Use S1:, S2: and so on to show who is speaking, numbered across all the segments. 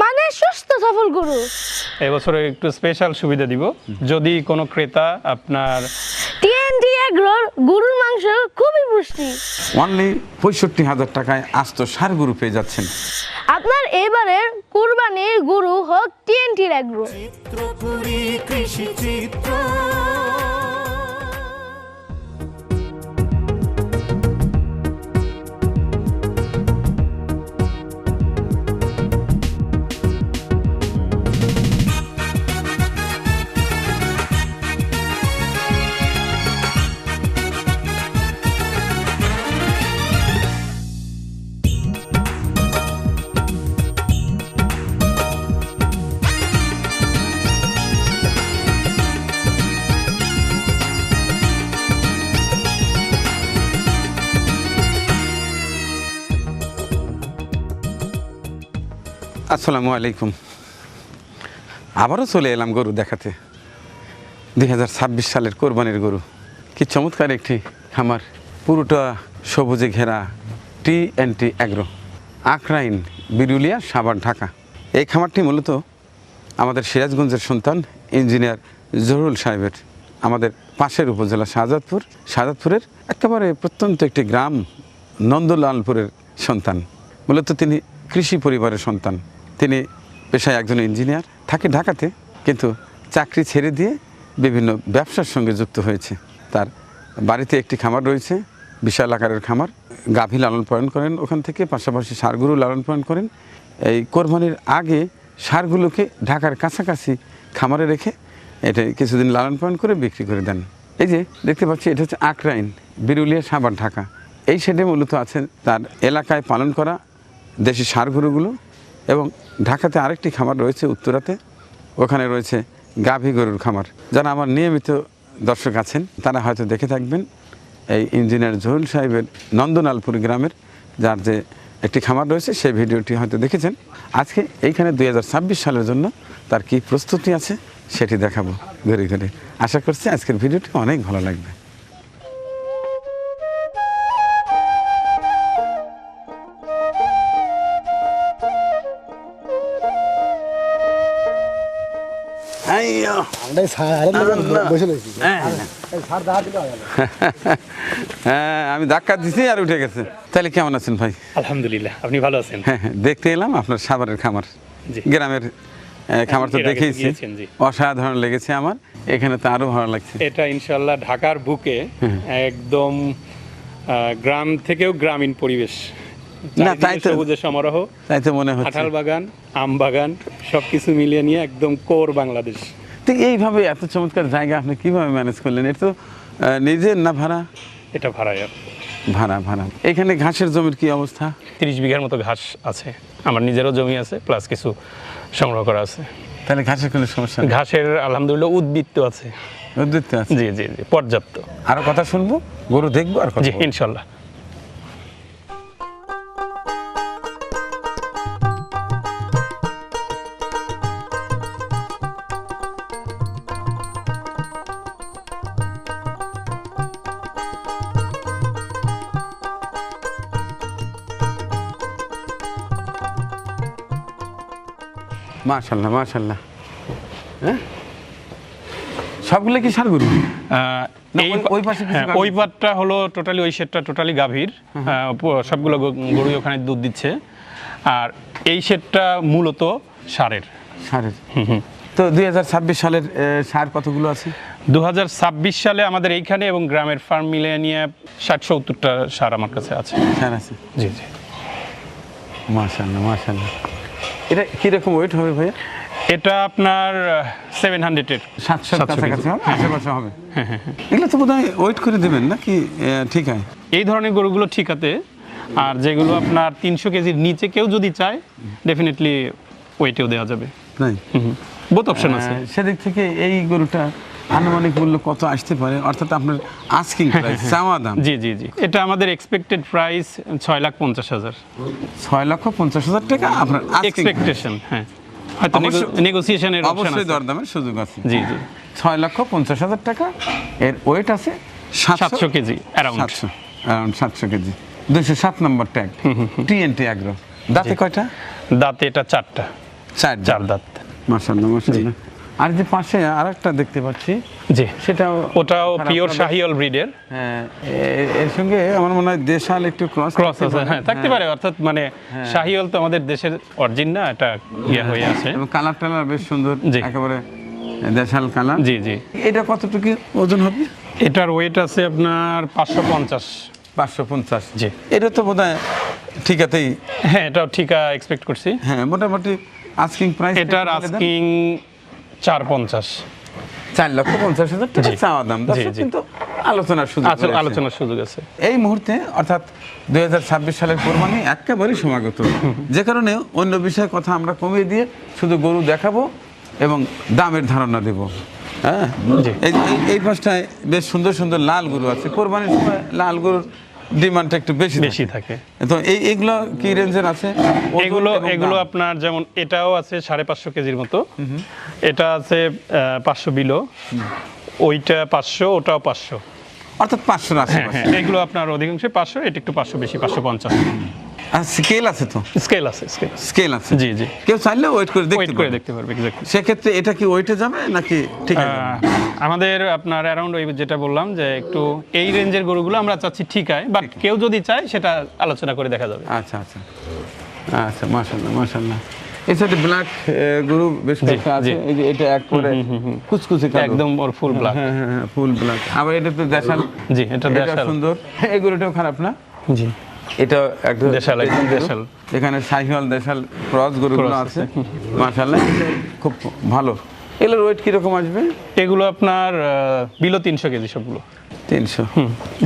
S1: মানে সুস্থ সফল গরু।
S2: এবছরে একটু স্পেশাল সুবিধা দিব, যদি কোনো ক্রেতা আপনার
S1: টিএনটি এগ্রোর গরুর মাংস খুবই পুষ্টি।
S3: অনলি ৬৫,০০০ টাকায় আস্ত ষাঁড় গরু পেয়ে যাচ্ছেন।
S1: আপনার এবারের কুরবানির গরু হোক টিএনটি এগ্রো।
S4: চিত্রপুরী কৃষি চিত্র।
S3: আসসালামু আলাইকুম। আবারও চলে এলাম গরু দেখাতে। 2026 সালের কোরবানির গরু। কি চমৎকার একটি খামার, পুরোটা সবুজে ঘেরা, টিএনটি এগ্রো, আখরাইন, বিরুলিয়া, সাভার, ঢাকা। এই খামারটি মূলত আমাদের সিরাজগঞ্জের সন্তান ইঞ্জিনিয়ার জহুরুল সাহেবের, আমাদের পাশের উপজেলা শাহজাদপুরের একেবারে প্রত্যন্ত একটি গ্রাম নন্দলালপুরের সন্তান। মূলত তিনি কৃষি পরিবারের সন্তান। তিনি পেশায় একজন ইঞ্জিনিয়ার, থাকে ঢাকাতে, কিন্তু চাকরি ছেড়ে দিয়ে বিভিন্ন ব্যবসার সঙ্গে যুক্ত হয়েছে। তার বাড়িতে একটি খামার রয়েছে, বিশাল আকারের খামার। গাভী লালন পালন করেন ওখান থেকে, পাশাপাশি ষাঁড়গুলো লালন পালন করেন। এই কোরবানির আগে ষাঁড়গুলোকে ঢাকার কাছাকাছি খামারে রেখে এটা কিছুদিন লালন পালন করে বিক্রি করে দেন। এই যে দেখতে পাচ্ছি, এটা হচ্ছে আখরাইন, বিরুলিয়া, সাভার, ঢাকা। এই শেডে মূলত আছেন তার এলাকায় পালন করা দেশি ষাঁড় গরুগুলো। এবং ঢাকাতে আরেকটি খামার রয়েছে উত্তরাতে, ওখানে রয়েছে গাভী গরুর খামার। যারা আমার নিয়মিত দর্শক আছেন তারা হয়তো দেখে থাকবেন এই ইঞ্জিনিয়ার জহুরুল সাহেবের নন্দলালপুর গ্রামের যার যে একটি খামার রয়েছে, সেই ভিডিওটি হয়তো দেখেছেন। আজকে এইখানে 2026 সালের জন্য তার কি প্রস্তুতি আছে সেটি দেখাবো ঘুরে ঘুরে। আশা করছি আজকের ভিডিওটি অনেক ভালো লাগবে। হ্যাঁ, আমি ধাক্কা দিছি আর উঠে গেছে। তাহলে কেমন আছেন ভাই?
S2: আলহামদুলিল্লাহ, আপনি ভালো আছেন?
S3: হ্যাঁ, দেখতে এলাম আপনার সাভারের খামার। গ্রামের খামার তো দেখেইছি, অসাধারণ লেগেছে আমার। এখানে তো আরো ভালো লাগছে।
S2: এটা ইনশাল্লাহ ঢাকার বুকে একদম গ্রাম থেকেও গ্রামীণ পরিবেশ।
S3: না, তাই তো
S2: সবুজের সমারোহ,
S3: তাই তো মনে হচ্ছে।
S2: কাঁঠাল বাগান, আম বাগান, সবকিছু মিলিয়ে নিয়ে একদম কোর বাংলাদেশ।
S3: ঠিক এইভাবে এত চমৎকার জায়গা আপনি কিভাবে ম্যানেজ করলেন? এটা তো নিজের না ভাড়া?
S2: এটা ভাড়ায়।
S3: ভাড়া। এখানে ঘাসের জমির কি অবস্থা?
S2: 30 বিঘার মতো ঘাস আছে, আমার নিজেরও জমি আছে, প্লাস কিছু সংগ্রহ করা আছে।
S3: তাহলে ঘাসের কোনো সমস্যা নেই?
S2: ঘাসের আলহামদুলিল্লাহ উদ্বৃত্ত আছে।
S3: উদ্বৃত্ত আছে?
S2: জি জি জি, পর্যাপ্ত।
S3: আরো কথা শুনবো, গরু দেখবো আর কথা
S2: জি
S3: বলবো।
S2: ইনশাল্লাহ।
S3: মাশাআল্লাহ মাশাআল্লাহ। হ্যাঁ, সবগুলো কি ষাঁড় গরু? ওই পাশে
S2: ওই পাটটা হলো টোটালি, ওই শেডটা টোটালি গাভীর, সবগুলো গরু ওখানে দুধ দিচ্ছে। আর এই শেডটা মূলত ষাঁড়ের।
S3: তো 2026 সালের ষাঁড় কতগুলো আছে?
S2: 2026 সালে আমাদের এইখানে এবং গ্রামের ফার্ম মিলে নিয়ে 60-70টা ষাঁড় আমার কাছে আছে।
S3: ষাঁড় আছে?
S2: জি জি।
S3: মাশাআল্লাহ মাশাআল্লাহ। এটা কিরকম ওয়েট হবে ভাইয়া?
S2: এটা আপনার 700-এর
S3: 700 কাছাকাছি হবে, আশেপাশে হবে। এগুলো তো বোধহয় ওয়েট করে দেবেন নাকি? ঠিক আছে,
S2: এই ধরনের গরুগুলো ঠিক আছে। আর যেগুলো আপনার 300 কেজির নিচে কেউ যদি চায়, ডেফিনেটলি ওয়েটেও দেওয়া যাবে।
S3: তাই
S2: বোথ অপশন আছে।
S3: সেদিক থেকে এই গরুটা আনুমানিক মূল্য কত আসতে পারে, অর্থাৎ আপনার আস্কিং প্রাইস, চাওয়া দাম?
S2: জি জি জি, এটা আমাদের এক্সপেক্টেড প্রাইস 6,50,000।
S3: 6,50,000 টাকা আপনার
S2: এক্সপেকটেশন। হ্যাঁ, হয়তো নেগোসিয়েশনের অপশন আছে,
S3: অবশ্যই দরদামের সুযোগ আছে।
S2: জি জি।
S3: 6,50,000 টাকা। এর ওয়েট আছে
S2: 700 কেজি, অ্যারাউন্ড
S3: 700 কেজি। 207 নম্বর ট্যাগ, টিএনটি এগ্রো। দাঁতে কয়টা?
S2: দাঁতে এটা 4টা। চার দাঁত।
S3: মাশাআল্লাহ মাশাআল্লাহ। আর যে পাশে আরেকটা দেখতে পাচ্ছি,
S2: জি,
S3: সেটাও
S2: ওটাও
S3: খারাপ
S2: পিওর
S3: না।
S2: শাহিওয়াল ব্রিডের।
S3: হ্যাঁ, এর সঙ্গে আমার মনে হয় দেশাল একটু ক্রস
S2: ক্রস আছে, হ্যাঁ থাকতে পারে, অর্থাৎ মানে শাহিওয়াল তো আমাদের দেশের অরিজিন না, এটা ইয়ে হয়ে আছে।
S3: এবং কালার টালার বেশ সুন্দর,
S2: জি।
S3: একেবারে দেশাল কালার।
S2: জি জি,
S3: এটা কতটুকু ওজন হবে?
S2: এটার ওয়েট আছে আপনার 550।
S3: 550।
S2: জি।
S3: এটা তো বোধহয় ঠিকাতেই,
S2: হ্যাঁ এটাও ঠিক এক্সপেক্ট করছি।
S3: হ্যাঁ মোটামুটি আস্কিং প্রাইস
S2: এটার আস্কিং 450।
S3: 4,50,000 টাকা
S2: জি।
S3: চাওয়া দাম। দর্শক
S2: জি।
S3: কিন্তু আলোচনার সুযোগ রয়েছে।
S2: আলোচনার সুযোগ আছে।
S3: এই মুহূর্তে অর্থাৎ 2026 সালের কোরবানি একেবারেই সমাগত, যে কারণে অন্য বিষয়ের কথা আমরা কমিয়ে দিয়ে শুধু গরু দেখাবো এবং দামের ধারণা দেব। হ্যাঁ,
S2: জি।
S3: এই পাশটায় বেশ সুন্দর সুন্দর লাল গরু আছে। কোরবানির সময় লাল গরুর ডিমান্ডটা একটু বেশি
S2: বেশি থাকে।
S3: তো এইগুলো কি রেঞ্জের আছে? ওজন
S2: এগুলো
S3: এবং
S2: এগুলো
S3: দাম?
S2: আপনার যেমন এটাও আছে 550 কেজির মতো, এটা আছে 500 বিলো, ওইটা 500, ওটাও 500।
S3: অর্থাৎ 500
S2: হ্যাঁ
S3: আশেপাশে।
S2: হ্যাঁ, এগুলো আপনার অধিকাংশই 500, এটা একটু 500 বেশি, 550।
S3: আর স্কেল আছে তো?
S2: স্কেল আছে, স্কেল আছে।
S3: স্কেল আছে,
S2: জি জি,
S3: কেউ চাইলে ওয়েট করে
S2: ওয়েট
S3: দেখতে
S2: করে
S3: পারবে।
S2: দেখতে পারবে এক্স্যাক্টলি।
S3: সেক্ষেত্রে এটা কি ওয়েটে যাবে নাকি ঠিক আছে?
S2: আমাদের আপনার অ্যারাউন্ড ওই যেটা বললাম যে একটু এই রেঞ্জের গরুগুলো আমরা চাচ্ছি ঠিকায়, বাট কেউ যদি চায় সেটা আলোচনা করে দেখা যাবে।
S3: আচ্ছা আচ্ছা আচ্ছা, মাশাআল্লাহ মাশাআল্লাহ। এই সাইডে ব্ল্যাক গরু বেশ কয়েকটা আছে।
S2: জি।
S3: এই যে এটা এক করে কুচকুচে কালো।
S2: একদম ওর ফুল ব্ল্যাক।
S3: হ্যাঁ হ্যাঁ হ্যাঁ, ফুল ব্ল্যাক। আবার এটা তো দেশাল।
S2: জি, এটা দেশাল।
S3: সুন্দর। এই গরুটাও খারাপ না।
S2: জি,
S3: এটা একদম
S2: দেশাল, একদম দেশাল।
S3: এখানে শাহিওয়াল দেশাল ক্রস গরুগুলো
S2: Cross
S3: আছে। মাশাআল্লাহ, এটা খুব ভালো। এগুলোর ওয়েট কিরকম আসবে?
S2: এগুলো আপনার বিলো 300 কেজি সবগুলো।
S3: 300।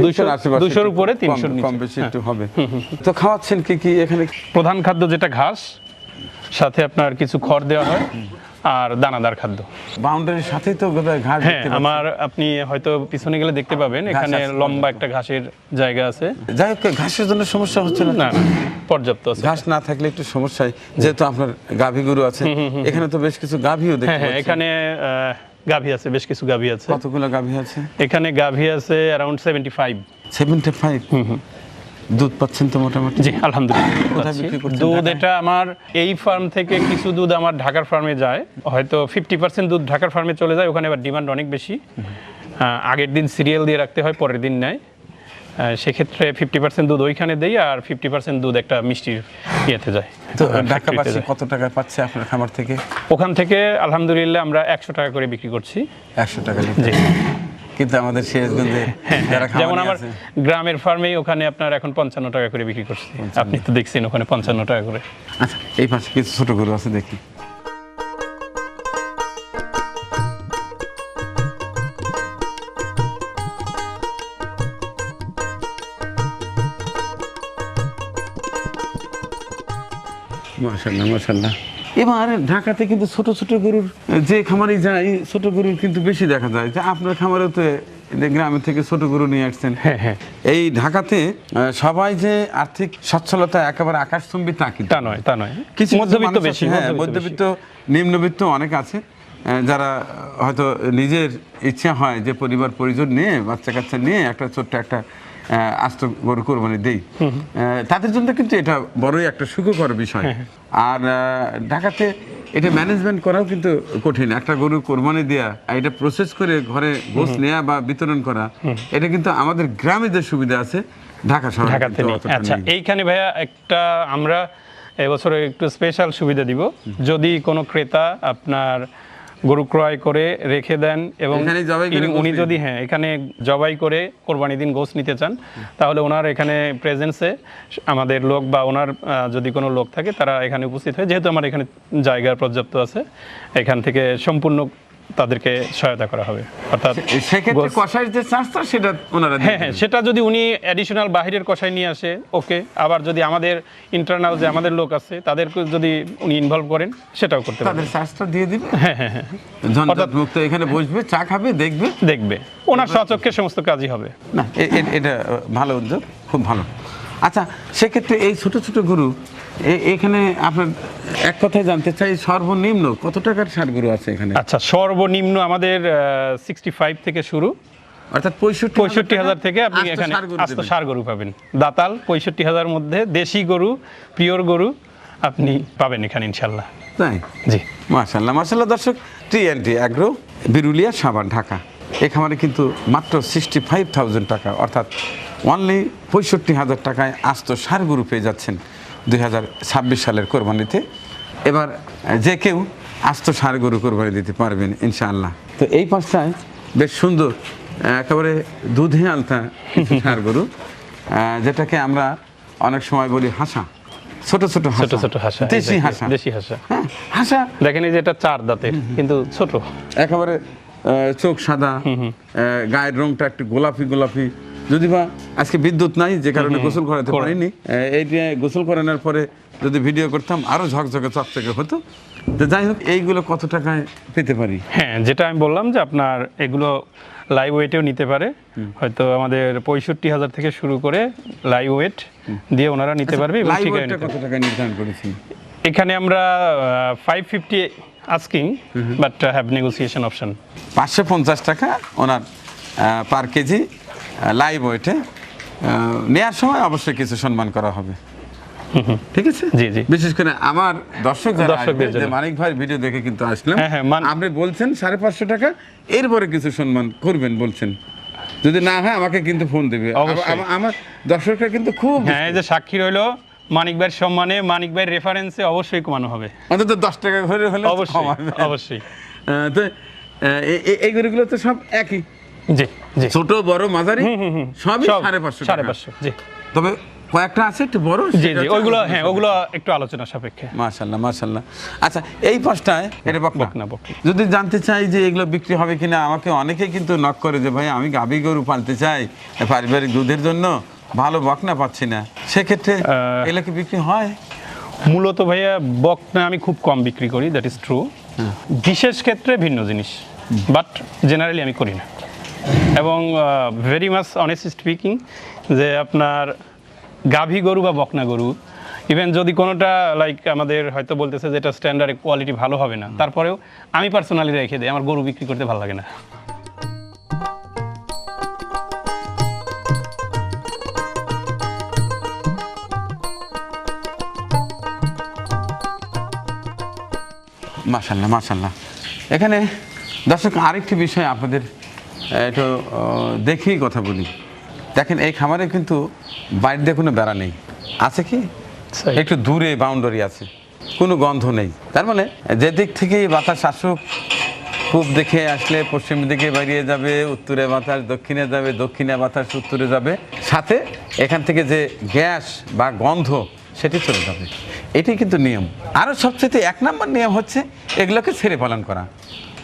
S2: 200 -র উপরে, 300 -র নিচে।
S3: কম বেশি একটু হবে। তো খাওয়াচ্ছেন কি কি এখানে?
S2: প্রধান খাদ্য যেটা ঘাস, সাথে আপনার কিছু খড় দেওয়া হয়, আর দানাদার খাদ্য।
S3: বাউন্ডারির সাথেই তো বোধহয় ঘাস
S2: হ্যাঁ,
S3: দেখতে পাচ্ছি।
S2: আমার আপনি হয়তো পিছনে গেলে দেখতে পাবেন এখানে
S3: আছে,
S2: লম্বা একটা ঘাসের জায়গা আছে।
S3: যাই হোক, ঘাসের জন্য সমস্যা হচ্ছে না?
S2: না না, পর্যাপ্ত আছে।
S3: ঘাস না থাকলে একটু সমস্যায়, যেহেতু আপনার গাভী গরু আছে, এখানে তো বেশ কিছু গাভীও দেখতে
S2: হ্যাঁ হ্যাঁ,
S3: পাচ্ছি।
S2: এখানে গাভী আছে, বেশ কিছু গাভী আছে।
S3: কতগুলো গাভী আছে?
S2: এখানে গাভী আছে অ্যারাউন্ড 75।
S3: 75। দুধ পাচ্ছেন তো মোটামুটি?
S2: জি, আলহামদুলিল্লাহ
S3: কোথায়
S2: পাচ্ছি।
S3: বিক্রি করছেন?
S2: দুধ
S3: ঢাকায়?
S2: এটা আমার এই ফার্ম থেকে কিছু দুধ আমার ঢাকার ফার্মে যায়, হয়তো 50% দুধ ঢাকার ফার্মে চলে যায়, ওখানে আবার ডিমান্ড অনেক বেশি। আগের দিন সিরিয়াল দিয়ে রাখতে হয়, পরের দিন নেয়। সেক্ষেত্রে 50% দুধ ওইখানে দেই, আর 50% দুধ একটা মিষ্টির ইয়েতে যায়।
S3: তো
S2: factory-তে
S3: ঢাকাবাসী
S2: যায়।
S3: কত টাকা পাচ্ছে আপনার খামার থেকে?
S2: ওখান থেকে আলহামদুলিল্লাহ আমরা 100 টাকা করে বিক্রি করছি।
S3: 100 টাকা লিটার।
S2: জি,
S3: কিন্তু আমাদের সিরাজগঞ্জে যারা
S2: যেমন
S3: খামারি
S2: আমার
S3: আছে,
S2: গ্রামের ফার্মেই ওখানে আপনার এখন 55 টাকা করে বিক্রি করছি। আপনি তো দেখছেন ওখানে 55 টাকা করে।
S3: আচ্ছা, এই পাশে কিছু ছোট গরু আছে দেখি। মাশাআল্লাহ মাশাআল্লাহ। এবার ঢাকাতে কিন্তু ছোট ছোট গরুর যে খামারে যায়, ছোট গরুর কিন্তু বেশি দেখা যায়। যে আপনার খামারেও তো গ্রামের থেকে ছোট গরু নিয়ে আসছেন।
S2: হ্যাঁ হ্যাঁ,
S3: এই ঢাকাতে সবাই যে আর্থিক সচ্ছলতা একেবারে আকাশচুম্বী তা কিন্তু
S2: তা নয়, তা নয়।
S3: কিছু
S2: মধ্যবিত্ত
S3: মানুষ
S2: বেশি,
S3: আছে, হ্যাঁ, মধ্যবিত্ত নিম্নবিত্ত অনেক আছে, যারা হয়তো নিজের ইচ্ছা হয় যে পরিবার পরিজন নিয়ে, বাচ্চা কাচ্চা নিয়ে একটা ছোট্ট একটা আস্ত গরু কোরবানি দেই, তাদের জন্য কিন্তু এটা বড়ই একটা সুখকর বিষয়। আর ঢাকাতে এটা ম্যানেজমেন্ট করাও কিন্তু কঠিন। একটা গরু কোরবানি দেয়া, এটা প্রসেস করে ঘরে গোশত নেওয়া বা বিতরণ করা, এটা কিন্তু আমাদের গ্রামে যে সুবিধা আছে ঢাকা শহরে
S2: ঢাকাতে
S3: কিন্তু
S2: নেই।
S3: অতটা
S2: আচ্ছা,
S3: নেই।
S2: এইখানে ভাইয়া একটা আমরা এবছর একটু স্পেশাল সুবিধা দিব। যদি কোনো ক্রেতা আপনার গরু ক্রয় করে রেখে দেন এবং
S3: এখানেই জবাই করে
S2: উনি
S3: গোশত
S2: যদি এখানে জবাই করে কোরবানি দিন গোশত নিতে চান, তাহলে ওনার এখানে প্রেজেন্সে আমাদের লোক বা ওনার যদি কোনো লোক থাকে তারা এখানে উপস্থিত হয়, যেহেতু আমার এখানে জায়গার পর্যাপ্ত আছে, এখান থেকে সম্পূর্ণ তাদেরকে সহায়তা করা হবে। অর্থাৎ
S3: সেক্ষেত্রে কষাইয়ের যে চার্জটা সেটা ওনারা দিয়ে
S2: হ্যাঁ হ্যাঁ, সেটা যদি উনি অ্যাডিশনাল বাহিরের কষাই নিয়ে আসে, ওকে। আবার যদি আমাদের ইন্টারনাল যে আমাদের লোক আছে তাদেরকে যদি উনি ইনভলভ করেন, সেটাও করতে
S3: তাদের
S2: পারেন।
S3: চার্জটা দিয়ে দিবে।
S2: হ্যাঁ হ্যাঁ হ্যাঁ,
S3: ঝঞ্ঝাট মুক্ত, এখানে বসবে, চা খাবে, দেখবে।
S2: দেখবে ওনার স্বচক্ষে সমস্ত কাজই হবে।
S3: না, এটা ভালো উদ্যোগ, খুব ভালো। আচ্ছা, সেক্ষেত্রে এই ছোট ছোট গরু এখানে আপনার এক কথায় জানতে চাই, সর্বনিম্ন কত টাকার ষাঁড় গরু আছে এখানে?
S2: আচ্ছা, সর্বনিম্ন আমাদের 65 থেকে শুরু,
S3: অর্থাৎ
S2: 65,000 থেকে আপনি এখানে আস্ত ষাঁড় গরু পাবেন। দাতাল 65,000 মধ্যে, দেশি গরু, পিওর গরু, আপনি পাবেন এখানে ইনশাল্লাহ।
S3: তাই
S2: জি,
S3: মাশাল্লাহ মাশাল্লাহ। দর্শক, টিএনটি অ্যাগ্রো, বিরুলিয়া, সাভার, ঢাকা, এই খামারে কিন্তু মাত্র 65,000 টাকা অর্থাৎ অনলি 65,000 টাকায় আস্ত ষাঁড় গরু পেয়ে যাচ্ছেন 2026 সালের কোরবানিতে। এবার যে কেউ আস্ত ষাঁড় গরু কোরবানি দিতে পারবেন ইনশাআল্লাহ। তো এই পাশটায় বেশ সুন্দর একেবারে দুধে আলতা কিছু ষাঁড় গরু, যেটাকে আমরা অনেক সময় বলি হাসা, ছোট ছোট
S2: ছোট ছোট হাঁসা,
S3: দেশি হাসা।
S2: দেশি হাঁসা।
S3: হ্যাঁ, হাসা
S2: দেখেন এই যে এটা 4 দাঁতের কিন্তু ছোট।
S3: একেবারে চোখ সাদা, গায়ের রংটা একটু গোলাপি গোলাপি। যদি বা আজকে বিদ্যুৎ নাই যে কারণে গোসল করাতে পারিনি, এই যে গোসল করানোর পরে যদি ভিডিও করতাম আরো ঝকঝকে চকচকে হতো। তো যাই হোক, এইগুলো কত টাকায় পেতে পারি?
S2: হ্যাঁ, যেটা আমি বললাম যে আপনার এগুলো লাইভ ওয়েটেও নিতে পারে, হয়তো আমাদের 65,000 থেকে শুরু করে লাইভ ওয়েট দিয়ে ওনারা নিতে পারবে। এবং
S3: লাইভ
S2: ঠিকায়
S3: ওয়েটটা
S2: নিতে
S3: কত টাকায় নির্ধারণ করেছেন?
S2: এখানে আমরা 550 asking, but have negotiation option.
S3: 550 টাকা ওনার পার কেজি লাইভ ওয়েটে। নেওয়ার সময় অবশ্যই কিছু সম্মান করা হবে, ঠিক আছে?
S2: জি, জি।
S3: বিশেষ করে আমার দর্শক যারা
S2: দর্শকদের
S3: আসবে, যে
S2: জন্য।
S3: মানিক ভাই ভিডিও দেখে কিন্তু আসলাম,
S2: হ্যাঁ, হ্যাঁ,
S3: আপনি বলছেন 550 টাকা, এরপরে কিছু সম্মান করবেন বলছেন। যদি না হয় আমাকে কিন্তু ফোন দেবে।
S2: অবশ্যই।
S3: আমার দর্শকরা কিন্তু খুব,
S2: হ্যাঁ, এই যে সাক্ষী রইলো, মানিক ভাইয়ের সম্মানে, মানিক ভাইয়ের রেফারেন্সে অবশ্যই কমানো হবে।
S3: অন্তত 10 টাকা করে হলে
S2: অবশ্যই,
S3: কমাবে।
S2: অবশ্যই।
S3: তো এই গরুগুলো তো সব একই,
S2: জি, জি।
S3: ছোট বড় মাঝারি সবই
S2: সব
S3: 550 টাকা।
S2: 550, জি,
S3: তবে কয়েকটা আছে একটু বড়,
S2: জি,
S3: সেটা
S2: জি।
S3: হচ্ছে
S2: ওইগুলো,
S3: আলোচনা
S2: হ্যাঁ,
S3: সাপেক্ষে।
S2: ওগুলো একটু আলোচনা সাপেক্ষে।
S3: মাশাআল্লাহ মাশাআল্লাহ। আচ্ছা, এই পাশটায় এটা বকনা।
S2: বকনা, বকনা।
S3: যদি জানতে চাই যে এগুলো বিক্রি হবে কিনা, আমাকে অনেকেই কিন্তু নক করে যে ভাই আমি গাভী গরু পালতে চাই পারিবারিক দুধের জন্য, ভালো বকনা পাচ্ছি না, সেক্ষেত্রে এগুলো কি বিক্রি হয়?
S2: মূলত ভাইয়া বকনা আমি খুব কম বিক্রি করি, দ্যাট ইজ ট্রু। বিশেষ ক্ষেত্রে ভিন্ন জিনিস, বাট জেনারেলি আমি করি না। এবং ভেরি মাচ অনেস্ট স্পিকিং, যে আপনার গাভী গরু বা বকনা গরু, ইভেন যদি কোনোটা লাইক আমাদের হয়তো বলতেছে যে এটা স্ট্যান্ডার্ড কোয়ালিটি ভালো হবে না, তারপরেও আমি পার্সোনালি রেখে দিই, আমার গরু বিক্রি করতে ভালো লাগে না।
S3: মাশাআল্লাহ মাশাআল্লাহ। এখানে দর্শক আরেকটি বিষয় আপনাদের একটু দেখেই কথা বলি। দেখেন, এই খামারে কিন্তু বাইরে দিয়ে কোনো বেড়া নেই, আছে কি? একটু দূরে বাউন্ডারি আছে, কোনো গন্ধ নেই। তার মানে যে দিক থেকেই বাতাস আসুক, পূব দিকে আসলে পশ্চিম দিকে বেরিয়ে যাবে, উত্তরে বাতাস দক্ষিণে যাবে, দক্ষিণে বাতাস উত্তরে যাবে, সাথে এখান থেকে যে গ্যাস বা গন্ধ সেটি চলে যাবে। এটি কিন্তু নিয়ম। আরও সবচেয়ে 1 নম্বর নিয়ম হচ্ছে এগুলোকে ছেড়ে পালন করা।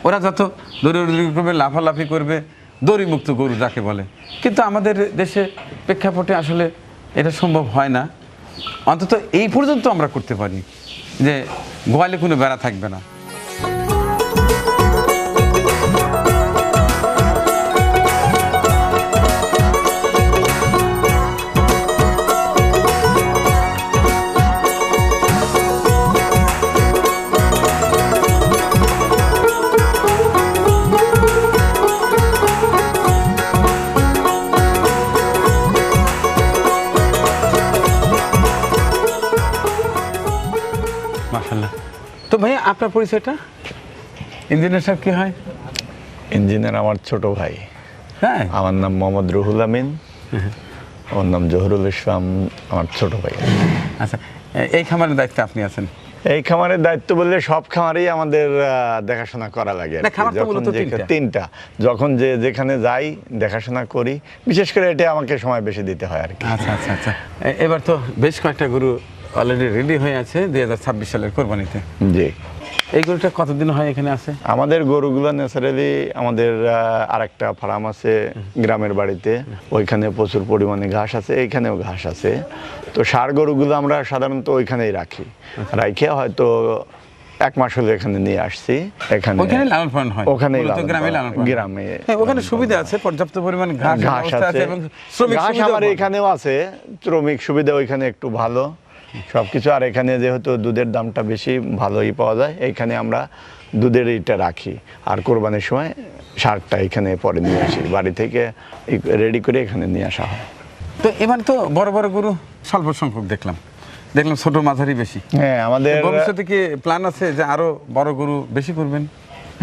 S3: ওরা যত দৌড়াদৌড়ি করবে, লাফালাফি করবে, দড়িমুক্ত গরু যাকে বলে। কিন্তু আমাদের দেশে প্রেক্ষাপটে আসলে এটা সম্ভব হয় না। অন্তত এই পর্যন্ত আমরা করতে পারি যে গোয়ালে কোনো বেড়া থাকবে না। মাশাআল্লাহ। তো ভাইয়া আপনার পরিচয়টা? ইঞ্জিনিয়ার সাহেব কি হয়?
S5: ইঞ্জিনিয়ার আমার ছোট ভাই।
S3: হ্যাঁ,
S5: আমার নাম মোহাম্মদ রুহুল আমিন, আমার নাম জহুরুল ইসলাম, আমার ছোট ভাই।
S3: আচ্ছা, এই খামারের দায়িত্বে আপনি আছেন?
S5: এই খামারের দায়িত্ব বললে সব খামারেই আমাদের দেখাশোনা করা লাগে আর
S3: না,
S5: কি।
S3: খামার তো
S5: যখন
S3: মূলত
S5: তিনটা, যখন যেখানে যাই দেখাশোনা করি, বিশেষ করে এটা আমাকে সময় বেশি দিতে হয় আর কি।
S3: আচ্ছা আচ্ছা আচ্ছা। এবার তো বেশ কয়েকটা গরু অলরেডি রেডি হয়ে আছে 2026 সালের কোরবানিতে।
S5: জি।
S3: এই গরুটা কতদিন হয় এখানে আছে?
S5: আমাদের গরুগুলো ন্যাচারালি আমাদের আরেকটা ফার্ম আছে গ্রামের বাড়িতে, ওইখানে প্রচুর পরিমাণে ঘাস আছে, এইখানেও ঘাস আছে। তো ষাঁড় গরুগুলো আমরা সাধারণত ওইখানেই রাখি, রাখে হয়তো 1 মাস হলে এখানে নিয়ে আসছি। এখানে
S3: লালন পালন হয়,
S5: ওখানে
S3: গ্রামে লালন পালন।
S5: গ্রামে
S3: হ্যাঁ, ওখানে সুবিধা আছে, পর্যাপ্ত পরিমাণ ঘাস
S5: আছে
S3: এবং শ্রমিক
S5: ঘাস
S3: সুবিধাও
S5: আমার
S3: পান।
S5: এখানেও আছে, শ্রমিক সুবিধা ওইখানে একটু ভালো সবকিছু। আর এখানে যেহেতু দুধের দামটা বেশি, ভালোই পাওয়া যায়, এইখানে আমরা দুধের এইটা রাখি। আর কোরবানির সময় ষাঁড়টা এখানে পরে নিয়ে আসি, বাড়ি থেকে রেডি করে এখানে নিয়ে আসা হয়।
S3: তো এবার তো বড় বড় গরু স্বল্প সংখ্যক দেখলাম, দেখলাম ছোট মাঝারি বেশি।
S5: হ্যাঁ, আমাদের
S3: ভবিষ্যতে কি প্ল্যান আছে যে আরো বড় গরু বেশি করবেন?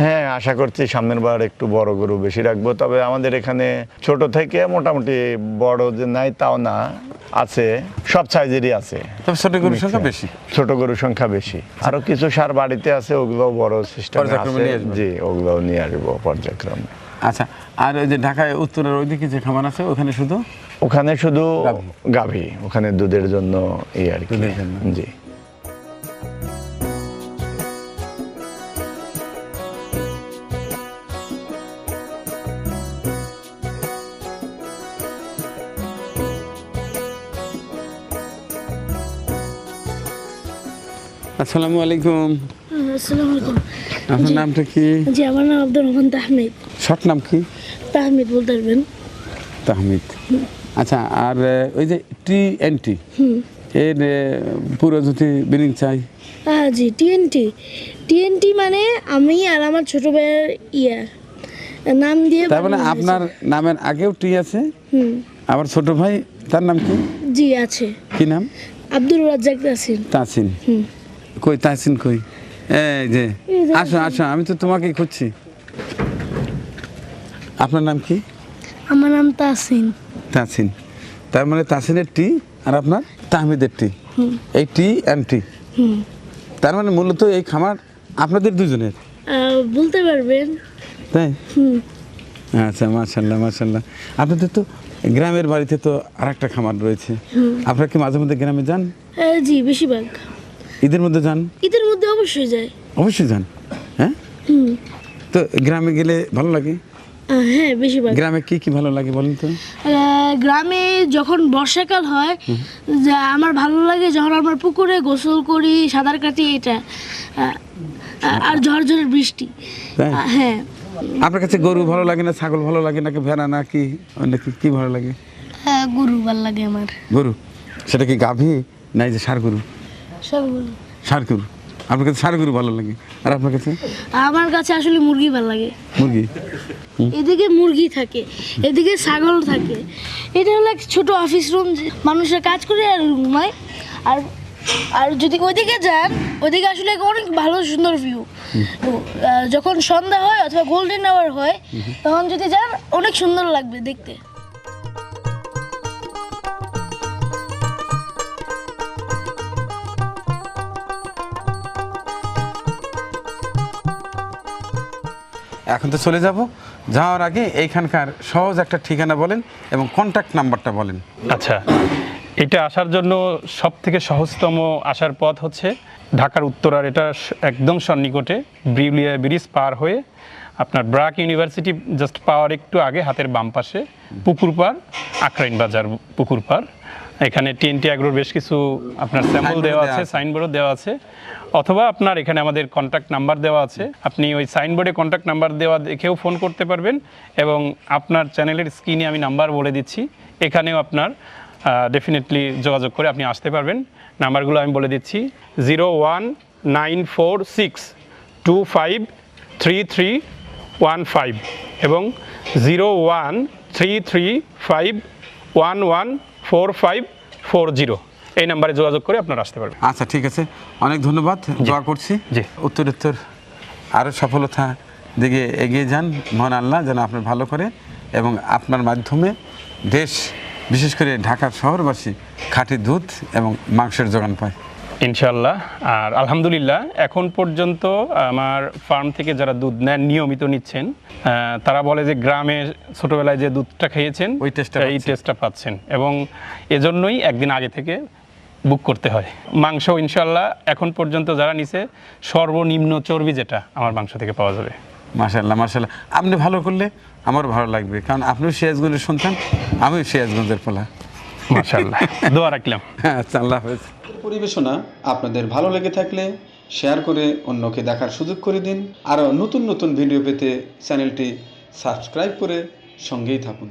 S5: হ্যাঁ, আশা করছি সামনের বার একটু বড় গরু বেশি রাখবো। তবে আমাদের এখানে ছোট থেকে মোটামুটি বড় যে নাই তাও না, আছে, সব সাইজেরই আছে।
S3: তবে ছোট গরুর সংখ্যা বেশি।
S5: ছোট গরুর সংখ্যা বেশি। আরো কিছু সার বাড়িতে আছে, ওগুলো বড় সিস্টেমে
S3: পর্যায়ক্রমে
S5: আছে।
S3: নিয়ে আসবেন।
S5: জি, ওগুলো নিয়ে আসবো পর্যায়ক্রমে।
S3: আচ্ছা, আর ওই যে ঢাকায় উত্তরের ওইদিকে যে খামার আছে ওখানে শুধু
S5: ওখানে শুধু গাভী, ওখানে দুধের জন্য আর কি।
S3: দুধের জন্য।
S5: জি।
S3: আসসালামু আলাইকুম।
S1: আসসালামু আলাইকুম।
S3: আপনার নামটা কি?
S1: জি, আমার নাম আব্দুর রহমান তাহমিদ।
S3: শর্ট নাম কি?
S1: তাহমিদ বলতে পারবেন।
S3: তাহমিদ। আচ্ছা, আর ওই যে TNT এর পুরো যদি বিলিং চাই?
S1: জি, টিএনটি। টিএনটি মানে আমি আর আমার ছোট ভাইয়ের নাম দিয়ে
S3: তার মানে
S1: বানানো হয়েছে।
S3: আপনার নামের আগেও টি আছে,
S1: হুম,
S3: আবার ছোট ভাই তার নাম কি?
S1: জি আছে।
S3: কি নাম?
S1: আব্দুর রাজ্জাক তাসিন।
S3: তাসিন।
S1: হুম।
S3: কই তাসিন কই? এই যে,
S1: এই যে
S3: আসো আসো, আমি তো তোমাকেই খুঁজছি। আপনার নাম কি?
S1: আমার নাম তাসিন।
S3: তাসিন। তার মানে তাসিনের টি আর আপনার তাহমিদের টি, এই TNT।
S1: হুম।
S3: তার মানে মূলত এই খামার আপনাদের দুজনের,
S1: বলতে পারবেন।
S3: তাই?
S1: হুম।
S3: আচ্ছা, মাশাল্লাহ মাশাল্লাহ। আপনাদের তো গ্রামের বাড়িতে তো আর একটা খামার রয়েছে, আপনারা কি মাঝে মধ্যে গ্রামে যান?
S1: জি, বেশিরভাগ
S3: ঈদের মধ্যে যান?
S1: ঈদের মধ্যে অবশ্যই যায়।
S3: অবশ্যই যান। হ্যাঁ,
S1: হুম।
S3: তো গ্রামে গেলে ভালো লাগে?
S1: হ্যাঁ, বেশিরভাগ।
S3: গ্রামে কি কি ভালো লাগে বলেন তো?
S1: গ্রামে যখন বর্ষাকাল হয়, যা আমার ভালো লাগে যখন আমরা পুকুরে গোসল করি, সাঁতার কাটি, এটা আর ঝড়ঝড়ের বৃষ্টি।
S3: তাই?
S1: হ্যাঁ।
S3: আপনার কাছে গরু ভালো লাগে না ছাগল ভালো লাগে নাকি ভেড়া নাকি নাকি কি ভালো লাগে?
S1: গরু ভালো লাগে আমার।
S3: গরু সেটা কি গাভী না এই যে ষাঁড় গরু?
S1: সব গরু।
S3: ষাঁড় গরু। আপনার কাছে ষাঁড় গরু ভালো লাগে, আর আপনার কাছে?
S1: আমার কাছে আসলে মুরগি ভালো লাগে।
S3: মুরগি।
S1: এদিকে মুরগি থাকে, এদিকে ছাগল থাকে। এটা হলো এক ছোট অফিস রুম, মানুষের কাজ করে আর ঘুমায়। আর আর যদি ওইদিকে যান, ওইদিকে আসলে অনেক ভালো সুন্দর ভিউ। যখন সন্ধ্যা হয় অথবা গোল্ডেন আওয়ার হয়, তখন যদি যান অনেক সুন্দর লাগবে দেখতে।
S3: এখন তো চলে যাব, যাওয়ার আগে এইখানকার সহজ একটা ঠিকানা বলেন এবং কন্ট্যাক্ট নাম্বারটা বলেন।
S2: আচ্ছা, এটা আসার জন্য সব থেকে সহজতম আসার পথ হচ্ছে ঢাকার উত্তরার, এটা একদম সন্নিকটে ব্রিউলিয়া ব্রিজ পার হয়ে আপনার ব্রাক ইউনিভার্সিটি জাস্ট পাওয়ার একটু আগে হাতের বাম পাশে পুকুর পাড়, আক্রাইন বাজার পুকুর পাড়। এখানে TNT অ্যাগ্রোর বেশ কিছু আপনার স্যাম্পল দেওয়া আছে, সাইনবোর্ডও দেওয়া আছে, অথবা আপনার এখানে আমাদের কন্ট্যাক্ট নাম্বার দেওয়া আছে। আপনি ওই সাইনবোর্ডে কন্ট্যাক্ট নাম্বার দেওয়া দেখেও ফোন করতে পারবেন, এবং আপনার চ্যানেলের স্ক্রিনে আমি নাম্বার বলে দিচ্ছি, এখানেও আপনার ডেফিনেটলি যোগাযোগ করে আপনি আসতে পারবেন। নাম্বারগুলো আমি বলে দিচ্ছি: 01946253315 এবং 01335114540। এই নাম্বারে যোগাযোগ করে আপনারা আসতে পারবেন।
S3: আচ্ছা, ঠিক আছে, অনেক ধন্যবাদ, দোয়া করছি
S2: জি।
S3: উত্তরোত্তর আরও সফলতা দিকে এগিয়ে যান। মহান আল্লাহ যেন আপনার ভালো করে এবং আপনার মাধ্যমে দেশ, বিশেষ করে ঢাকার শহরবাসী খাঁটি দুধ এবং মাংসের যোগান পায়
S2: ইনশাল্লাহ। আর আলহামদুলিল্লাহ, এখন পর্যন্ত আমার ফার্ম থেকে যারা দুধ নেন, নিয়মিত নিচ্ছেন, তারা বলে যে গ্রামে ছোটবেলায় যে দুধটা খেয়েছেন
S3: ওই টেস্টটা
S2: এই টেস্টটা পাচ্ছেন, এবং এজন্যই একদিন আগে থেকে বুক করতে হয়। মাংস ইনশাল্লাহ এখন পর্যন্ত যারা নিছে, সর্বনিম্ন চর্বি যেটা আমার মাংস থেকে পাওয়া যাবে।
S3: মাশাআল্লাহ মাশাআল্লাহ। আপনি ভালো করলে আমার ভালো লাগবে, কারণ আপনিও সিরাজগঞ্জের সন্তান, আমিও সিরাজগঞ্জের পোলা।
S2: মাশাআল্লাহ, দোয়া রাখলাম।
S3: আচ্ছা, আল্লাহ হাফেজ।
S6: পরিবেশনা আপনাদের ভালো লেগে থাকলে শেয়ার করে অন্যকে দেখার সুযোগ করে দিন। আরও নতুন নতুন ভিডিও পেতে চ্যানেলটি সাবস্ক্রাইব করে সঙ্গেই থাকুন।